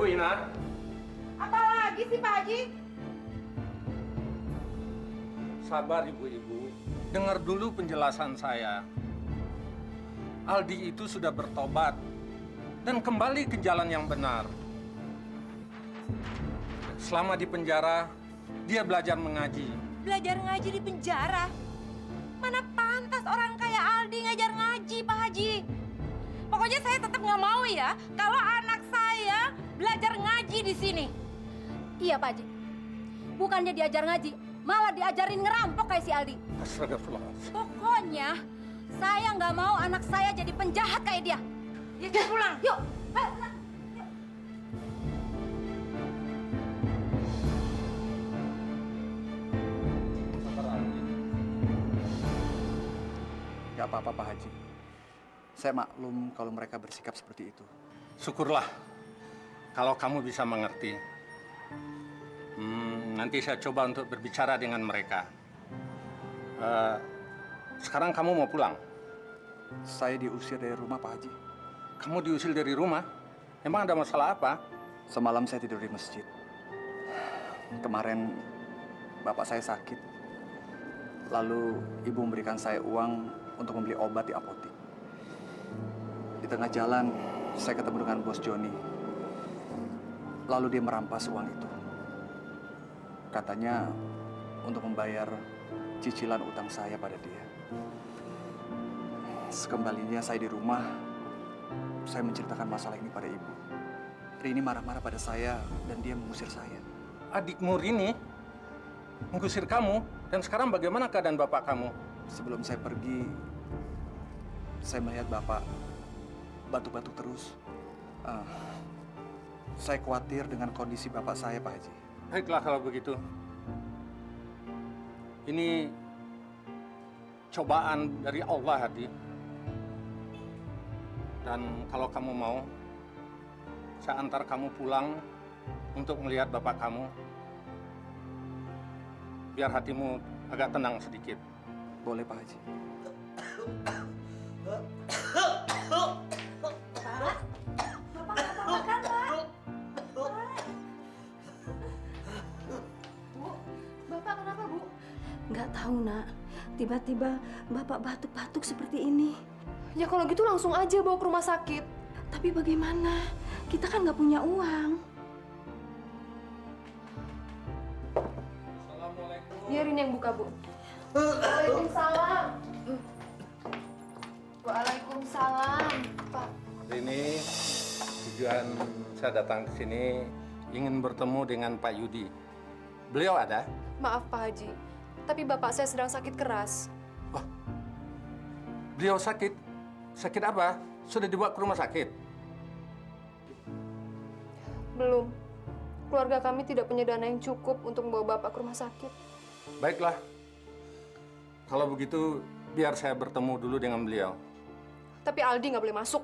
Bu Ina. Apa lagi sih Pak Haji? Sabar ibu-ibu, dengar dulu penjelasan saya. Aldi itu sudah bertobat dan kembali ke jalan yang benar. Selama di penjara, dia belajar mengaji. Belajar ngaji di penjara? Mana pantas orang kayak Aldi ngajar ngaji, Pak Haji. Pokoknya saya tetap nggak mau ya kalau anak saya belajar ngaji di sini. Iya, Pak Haji. Bukannya diajar ngaji, malah diajarin ngerampok kayak si Aldi. Astagfirullah. Pokoknya saya nggak mau anak saya jadi penjahat kayak dia. Ya, kita pulang. Yuk. Gak apa-apa Pak Haji. Saya maklum kalau mereka bersikap seperti itu. Syukurlah kalau kamu bisa mengerti. Nanti saya coba untuk berbicara dengan mereka. Sekarang kamu mau pulang? Saya diusir dari rumah Pak Haji. Kamu diusir dari rumah? Emang ada masalah apa? Semalam saya tidur di masjid. Kemarin bapak saya sakit. Lalu ibu memberikan saya uang untuk membeli obat di apotek. Di tengah jalan, saya ketemu dengan bos Joni. Lalu dia merampas uang itu. Katanya untuk membayar cicilan utang saya pada dia. Sekembalinya saya di rumah, saya menceritakan masalah ini pada ibu. Rini marah-marah pada saya dan dia mengusir saya. Adikmu Rini mengusir kamu, dan sekarang bagaimana keadaan bapak kamu? Sebelum saya pergi, saya melihat bapak batuk-batuk terus. Saya khawatir dengan kondisi bapak saya, Pak Haji. Baiklah kalau begitu. Ini cobaan dari Allah, Hadi. Dan kalau kamu mau, saya antar kamu pulang untuk melihat bapak kamu. Biar hatimu agak tenang sedikit. Boleh, Pak Haji. Bapak kenapa, Bu? Nggak tahu, Nak. Tiba-tiba Bapak batuk-batuk seperti ini. Ya kalau gitu langsung aja bawa ke rumah sakit. Tapi bagaimana? Kita kan nggak punya uang. Assalamualaikum. Biarin yang buka, Bu. Waalaikumsalam. Waalaikumsalam, Pak. Ini tujuan saya datang ke sini ingin bertemu dengan Pak Yudi. Beliau ada? Maaf, Pak Haji. Tapi bapak saya sedang sakit keras. Wah, beliau sakit? Sakit apa? Sudah dibawa ke rumah sakit? Belum. Keluarga kami tidak punya dana yang cukup untuk membawa bapak ke rumah sakit. Baiklah. Kalau begitu, biar saya bertemu dulu dengan beliau. Tapi Aldi nggak boleh masuk.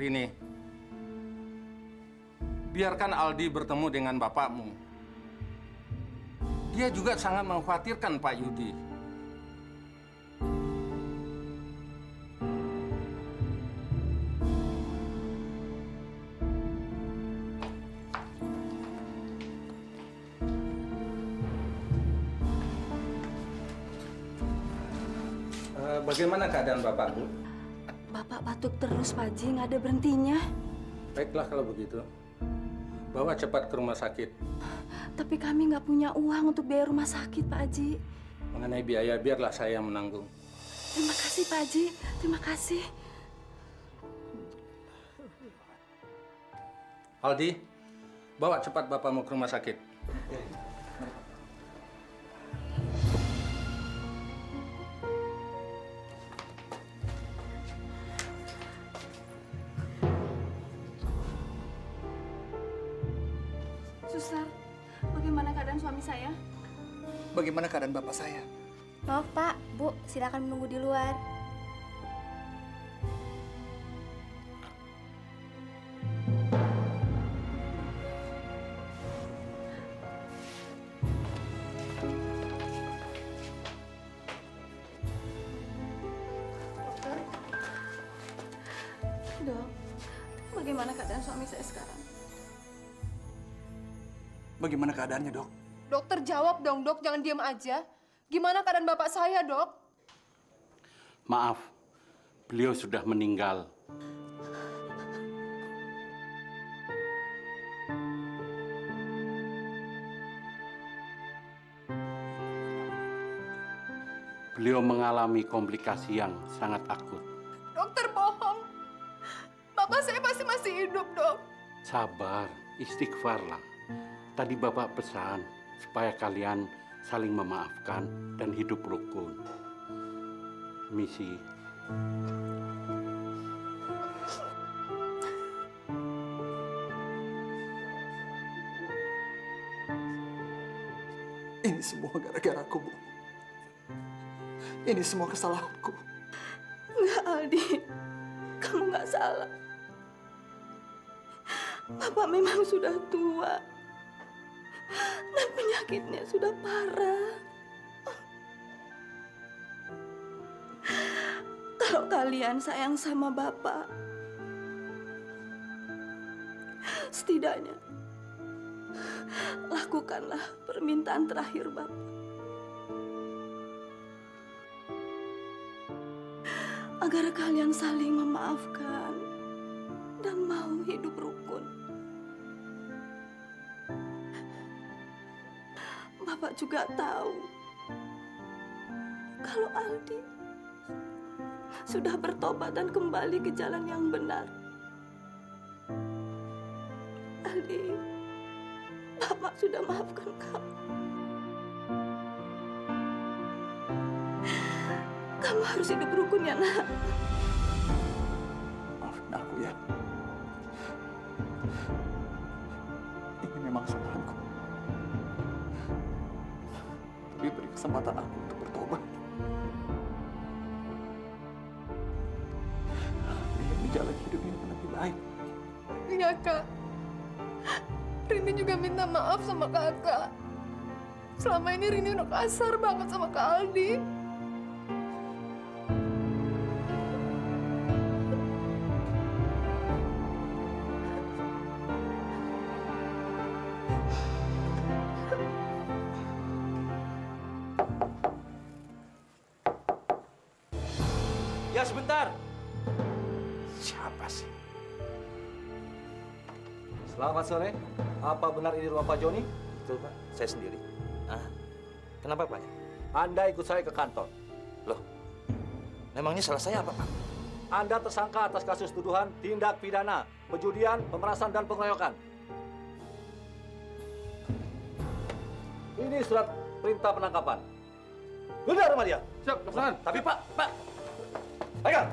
Rini, biarkan Aldi bertemu dengan bapakmu. Dia juga sangat mengkhawatirkan Pak Yudi. Bagaimana keadaan Bapak, Bu? Bapak batuk terus, Pak Haji. Nggak ada berhentinya. Baiklah kalau begitu. Bawa cepat ke rumah sakit. Tapi kami nggak punya uang untuk biaya rumah sakit, Pak Haji. Mengenai biaya, biarlah saya yang menanggung. Terima kasih, Pak Haji. Terima kasih. Aldi, bawa cepat bapakmu ke rumah sakit. Suster, bagaimana keadaan suami saya? Bagaimana keadaan bapak saya? Maaf Pak, Bu, silakan menunggu di luar. bagaimana keadaan suami saya sekarang? Bagaimana keadaannya, Dok? Dokter jawab dong, Dok. Jangan diam aja. Gimana keadaan bapak saya, Dok? Maaf, beliau sudah meninggal. Beliau mengalami komplikasi yang sangat akut. Dokter bohong. Bapak saya pasti masih hidup, Dok. Sabar, istighfarlah. Tadi Bapak pesan supaya kalian saling memaafkan dan hidup rukun. Misi. Ini semua gara-gara aku, Bu. Ini semua kesalahanku. Enggak, Aldi. Kamu nggak salah. Bapak memang sudah tua. Dan penyakitnya sudah parah. Kalau kalian sayang sama Bapak, setidaknya lakukanlah permintaan terakhir Bapak. Agar kalian saling memaafkan dan mau hidup rukun. Bapak juga tahu kalau Aldi sudah bertobat dan kembali ke jalan yang benar. Aldi, Bapak sudah maafkan kamu. Kamu harus hidup rukun ya, Nak. Maafin aku ya. Ini memang kesalahanku. Tapi beri kesempatan aku untuk bertobat. Ingin menjalani hidup yang lebih baik. Iya, Kak. Rini juga minta maaf sama Kakak. Selama ini Rini udah kasar banget sama Kak Aldi. Ya, sebentar. Siapa sih? Selamat sore. Apa benar ini rumah Pak Joni? Betul, Pak. Saya sendiri. Ah, kenapa, Pak? Anda ikut saya ke kantor. Loh, memangnya salah saya apa, Pak? Anda tersangka atas kasus tuduhan tindak pidana, penjudian, pemerasan, dan pengeroyokan. Ini surat perintah penangkapan. Geledah rumah dia. Siap, Kapten. Tapi, Pak. Ayo,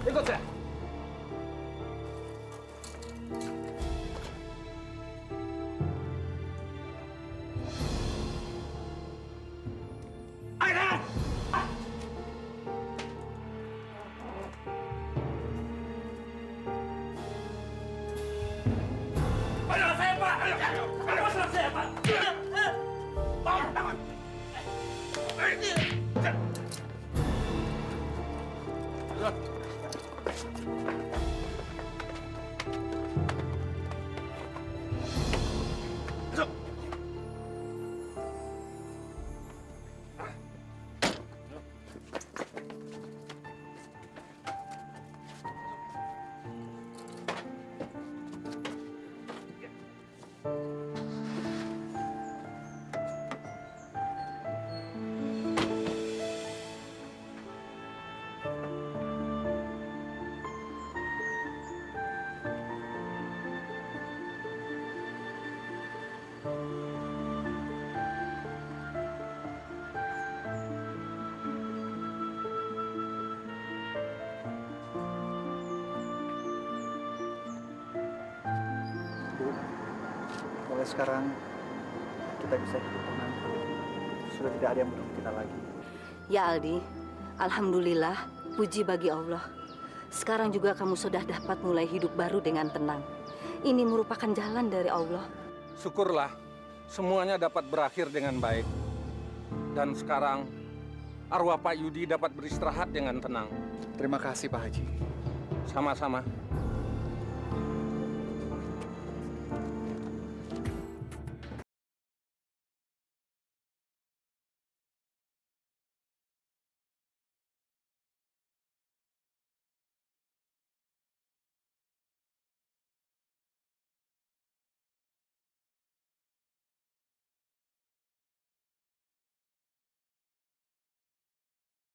ikut saya. Bu, mulai sekarang kita bisa hidup tenang. Sudah tidak ada yang menuntut kita lagi. Ya Aldi, alhamdulillah, puji bagi Allah. Sekarang juga kamu sudah dapat mulai hidup baru dengan tenang. Ini merupakan jalan dari Allah. Syukurlah, semuanya dapat berakhir dengan baik. Dan sekarang, arwah Pak Yudi dapat beristirahat dengan tenang. Terima kasih, Pak Haji. Sama-sama.